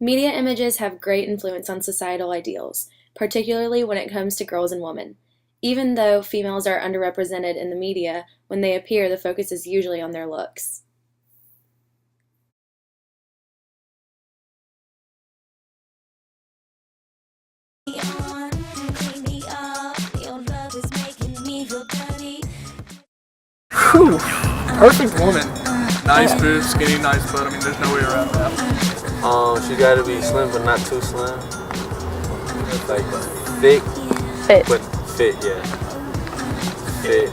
Media images have great influence on societal ideals, particularly when it comes to girls and women. Even though females are underrepresented in the media, when they appear, the focus is usually on their looks. Whew. Perfect woman. Nice boobs, skinny, nice butt. I mean, there's no way around that. She gotta be slim, but not too slim. Like thick, but fit, yeah. Fit.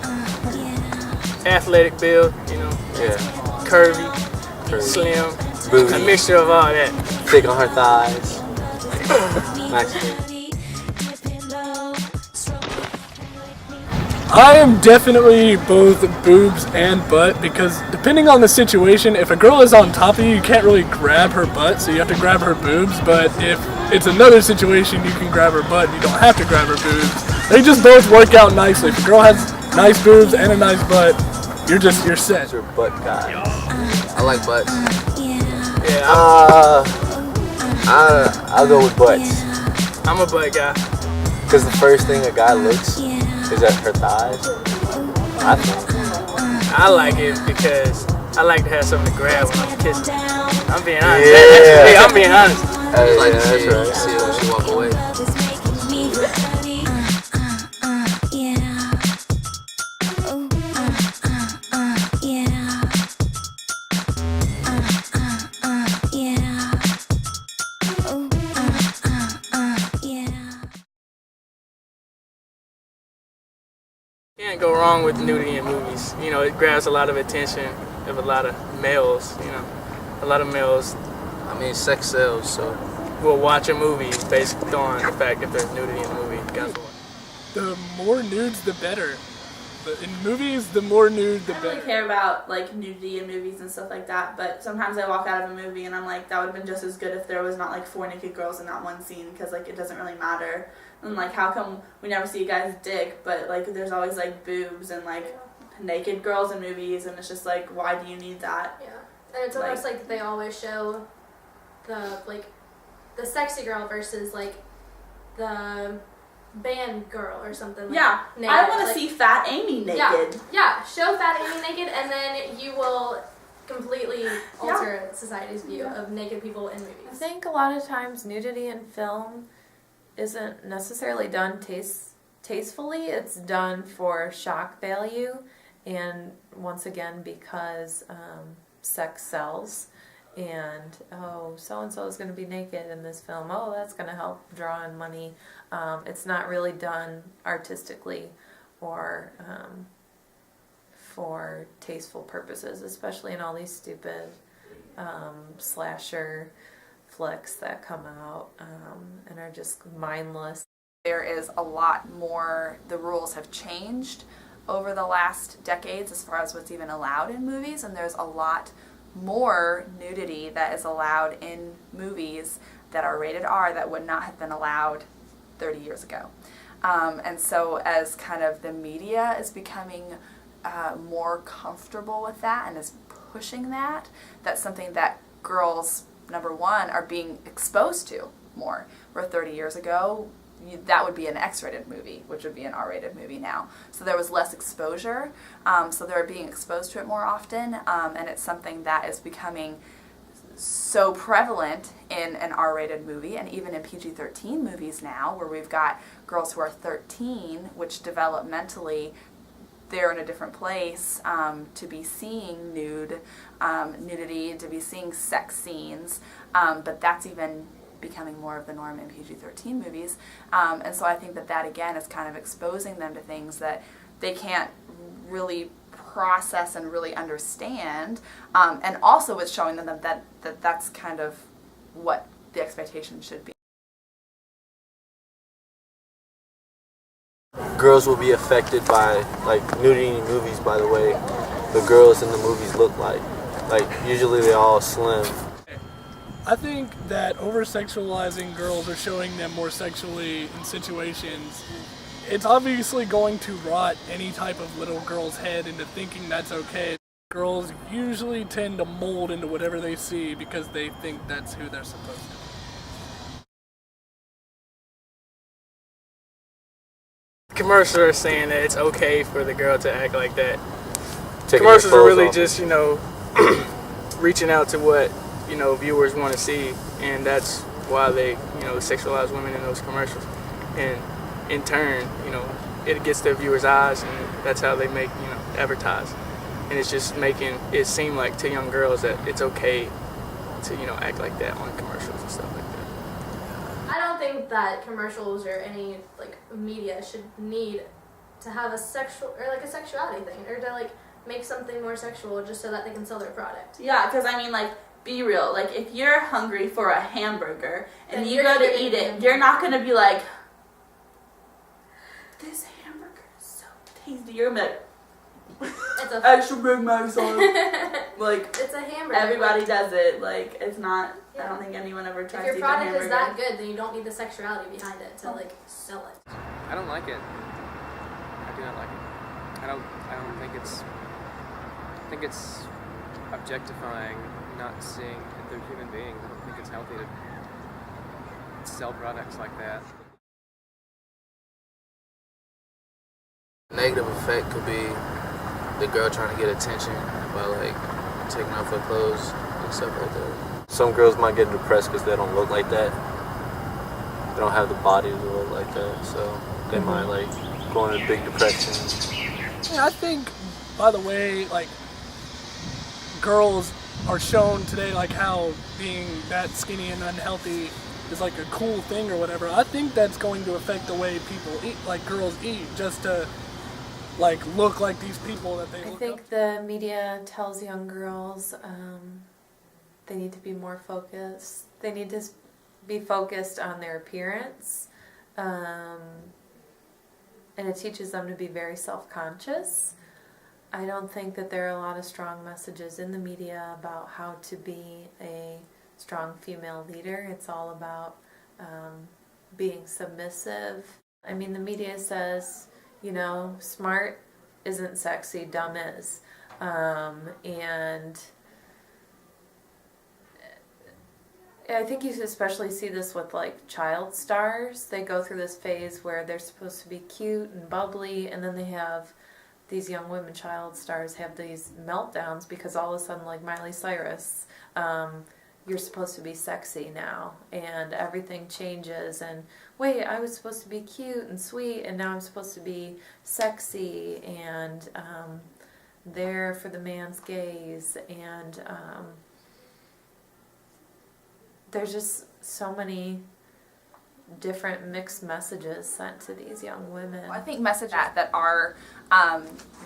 Athletic build, Yeah. curvy, Curvy. slim, Booty. a mixture of all that. Thick on her thighs. Nice. I am definitely both boobs and butt because depending on the situation, if a girl is on top of you, you can't really grab her butt, so you have to grab her boobs. But if it's another situation, you can grab her butt and you don't have to grab her boobs. They just both work out nicely. If a girl has nice boobs and a nice butt, you're set. You're a butt guy. I like butts. Yeah, I'll go with butts. I'm a butt guy. Because the first thing a guy looks is at her thighs. I think. I like it because I like to have something to grab when I'm kissing. I'm being honest. Yeah. I'm being honest. I just like Yeah, to that's see right. it when she walk away. Can't go wrong with nudity in movies. It grabs a lot of attention of a lot of males. A lot of males I mean, sex sells, so. will watch a movie based on the fact that there's nudity in the movie. Guys, The more nudes, the better. In movies, the more nude, the I don't really better. care about like nudity in movies and stuff like that, but sometimes I walk out of a movie and I'm like, that would have been just as good if there was not like 4 naked girls in that one scene, because like it doesn't really matter. And like, how come we never see a guy's dick, but like there's always like boobs and like naked girls in movies, and it's just like, why do you need that? Yeah, and it's almost like they always show the sexy girl versus like the band girl or something. Like Yeah, naked. I want to Like, see Fat Amy naked. Yeah, show Fat Amy naked, and then you will completely alter society's view of naked people in I movies. think a lot of times nudity in film isn't necessarily done tastefully. It's done for shock value, and once again because sex sells. And so-and-so is going to be naked in this film. Oh, that's going to help draw in money. It's not really done artistically or for tasteful purposes, especially in all these stupid slasher flicks that come out and are just mindless. There is a lot more, the rules have changed over the last decades as far as what's even allowed in movies, and there's a lot more nudity that is allowed in movies that are rated R that would not have been allowed 30 years ago. And so as kind of the media is becoming more comfortable with that and is pushing that, that's something that girls, number one, are being exposed to more. Where 30 years ago, that would be an X-rated movie, which would be an R-rated movie now. So there was less exposure, so they're being exposed to it more often, and it's something that is becoming so prevalent in an R-rated movie, and even in PG-13 movies now, where we've got girls who are 13, which developmentally they're in a different place to be seeing nudity, to be seeing sex scenes, but that's even becoming more of the norm in PG-13 movies. And so I think that again is kind of exposing them to things that they can't really process and really understand, and also it's showing them that's kind of what the expectation should be. Girls will be affected by like nudity in movies by the way the girls in the movies look like. Like usually they're all slim. I think that over-sexualizing girls or showing them more sexually in situations, it's obviously going to rot any type of little girl's head into thinking that's okay. Girls usually tend to mold into whatever they see because they think that's who they're supposed to be. commercials are saying that it's okay for the girl to act like that. Taking Commercials their are clothes really off. just, reaching out to what, viewers want to see, and that's why they, sexualize women in those commercials. And in turn, it gets their viewers' eyes, and that's how they make, advertise. And it's just making it seem like to young girls that it's okay to, act like that on commercials and stuff like that. I don't think that commercials or any media should need to have a sexual or a sexuality thing, or to make something more sexual just so that they can sell their product. Yeah, because be real. If you're hungry for a hamburger and Then you you're go gonna to eat eat it, it. you're not gonna be like, this hamburger is so tasty. You're gonna be like, It's a extra Big Mac sauce. it's a hamburger. Everybody does it. It's not. Yeah. I don't think anyone ever If tries your to eat a product hamburger. is that good, then you don't need the sexuality behind it to sell it. I don't like it. I do not like it. I don't think it's. I think it's objectifying, not seeing that they're human beings. I don't think it's healthy to sell products like that. Negative effect could be the girl trying to get attention by taking off her clothes and stuff like that. Some girls might get depressed because they don't look like that. They don't have the body to look like that, so they might go into big depression. Yeah, I think, by the way, girls are shown today how being that skinny and unhealthy is a cool thing or whatever. I think that's going to affect the way people eat, girls eat, just to look like these people that they look I think up. the media tells young girls they need to be more focused. They need to be focused on their appearance, and it teaches them to be very self-conscious. I don't think that there are a lot of strong messages in the media about how to be a strong female leader. It's all about being submissive. I mean, the media says, smart isn't sexy, dumb is. And I think you especially see this with child stars. They go through this phase where they're supposed to be cute and bubbly, and then they have these young women child stars have these meltdowns because all of a sudden, Miley Cyrus, you're supposed to be sexy now, and everything changes, and wait, I was supposed to be cute and sweet, and now I'm supposed to be sexy and there for the man's gaze, and there's just so many different mixed messages sent to these young women. I think messages that are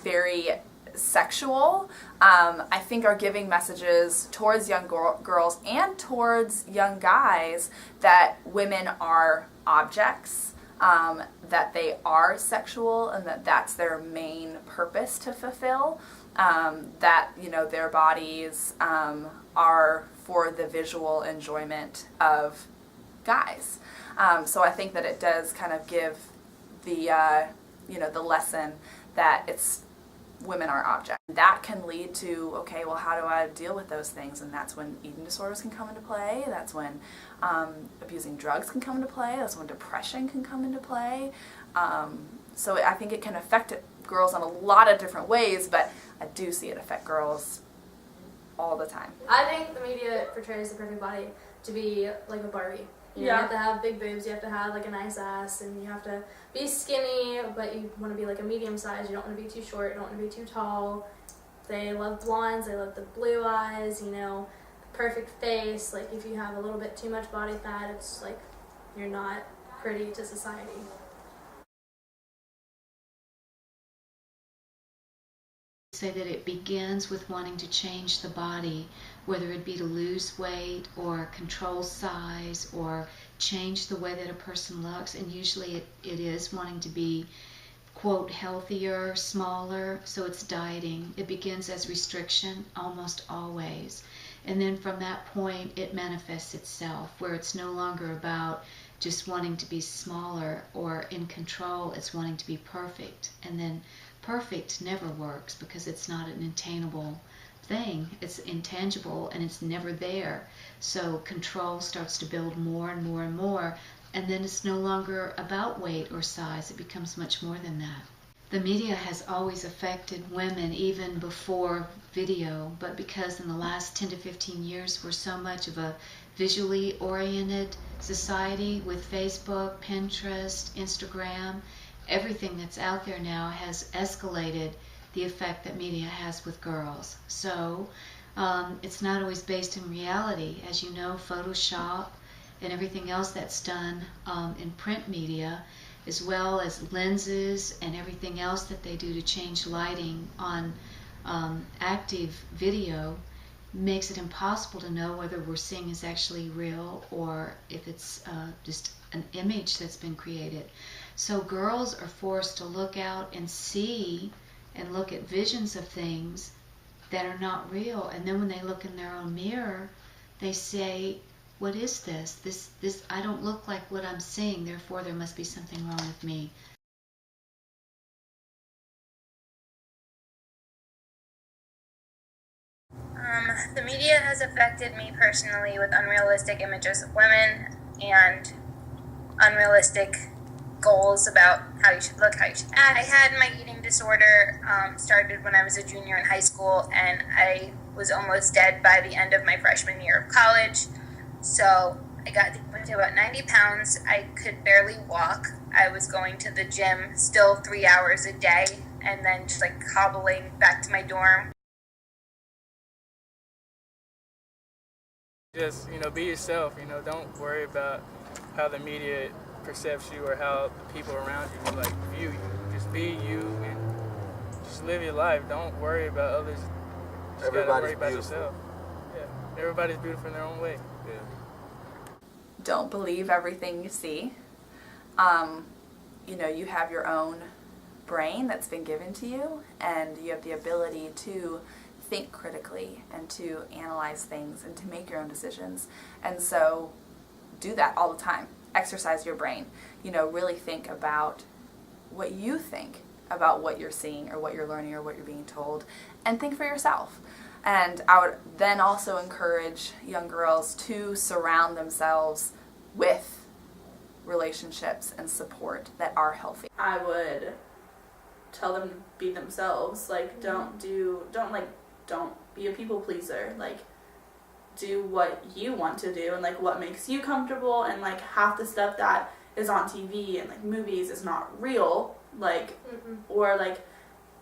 very sexual, I think are giving messages towards young girls and towards young guys that women are objects, that they are sexual, and that that's their main purpose to fulfill, that their bodies are for the visual enjoyment of guys. So I think that it does kind of give the the lesson that it's women are objects. That can lead to, okay, well, how do I deal with those things? And that's when eating disorders can come into play. That's when abusing drugs can come into play. That's when depression can come into play. So I think it can affect girls in a lot of different ways, but I do see it affect girls all the time. I think the media portrays the perfect body to be like a Barbie. You have to have big boobs, you have to have a nice ass, and you have to be skinny, but you want to be a medium size. You don't want to be too short, you don't want to be too tall. They love blondes, they love the blue eyes, the perfect face. If you have a little bit too much body fat, it's you're not pretty to society. Say that it begins with wanting to change the body, whether it be to lose weight or control size or change the way that a person looks, and usually it is wanting to be, quote, healthier, smaller, so it's dieting. It begins as restriction almost always, and then from that point it manifests itself where it's no longer about just wanting to be smaller or in control, it's wanting to be perfect. And then perfect never works because it's not an attainable thing. It's intangible and it's never there. So control starts to build more and more and more and then it's no longer about weight or size. It becomes much more than that. The media has always affected women even before video, but because in the last 10 to 15 years we're so much of a visually oriented society with Facebook, Pinterest, Instagram, everything that's out there now has escalated the effect that media has with girls. So it's not always based in reality. As you know, Photoshop and everything else that's done in print media, as well as lenses and everything else that they do to change lighting on active video, makes it impossible to know whether we're seeing is actually real or if it's just an image that's been created. So girls are forced to look out and see and look at visions of things that are not real, and then when they look in their own mirror, they say, what is this? This I don't look like what I'm seeing, therefore there must be something wrong with me. The media has affected me personally with unrealistic images of women and unrealistic goals about how you should look, how you should act. I had my eating disorder started when I was a junior in high school, and I was almost dead by the end of my freshman year of college. So I got to about 90 pounds. I could barely walk. I was going to the gym still 3 hours a day and then just like hobbling back to my dorm. Just, be yourself, don't worry about how the media perceives you or how the people around you view you. Just be you and just live your life. Don't worry about others. Just gotta worry about yourself. Yeah, everybody's beautiful in their own way. Yeah. Don't believe everything you see. You have your own brain that's been given to you, and you have the ability to think critically and to analyze things and to make your own decisions. And so do that all the time. Exercise your brain. Really think about what you think about what you're seeing or what you're learning or what you're being told, and think for yourself. And I would then also encourage young girls to surround themselves with relationships and support that are healthy. I would tell them to be themselves. Don't be a people pleaser. Do what you want to do and what makes you comfortable, and half the stuff that is on TV and movies is not real. Or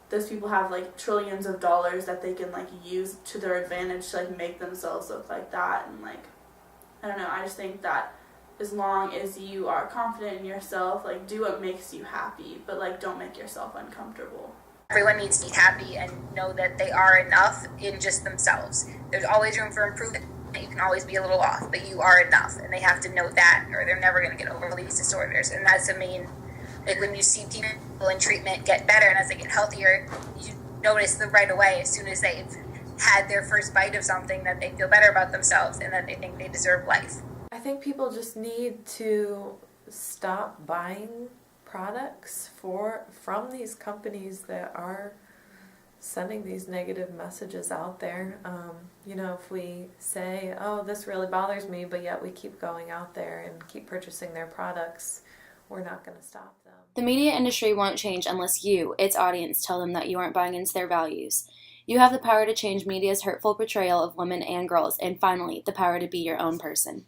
those people have trillions of dollars that they can use to their advantage to make themselves look like that. And I don't know, I just think that as long as you are confident in yourself, do what makes you happy, but don't make yourself uncomfortable. Everyone needs to be happy and know that they are enough in just themselves. There's always room for improvement. You can always be a little off, but you are enough, and they have to know that, or they're never going to get over these disorders. And that's the main, when you see people in treatment get better, and as they get healthier, you notice them right away as soon as they've had their first bite of something that they feel better about themselves and that they think they deserve life. I think people just need to stop buying products from these companies that are sending these negative messages out there. If we say, oh, this really bothers me, but yet we keep going out there and keep purchasing their products, we're not going to stop them. The media industry won't change unless you, its audience, tell them that you aren't buying into their values. You have the power to change media's hurtful portrayal of women and girls, and finally, the power to be your own person.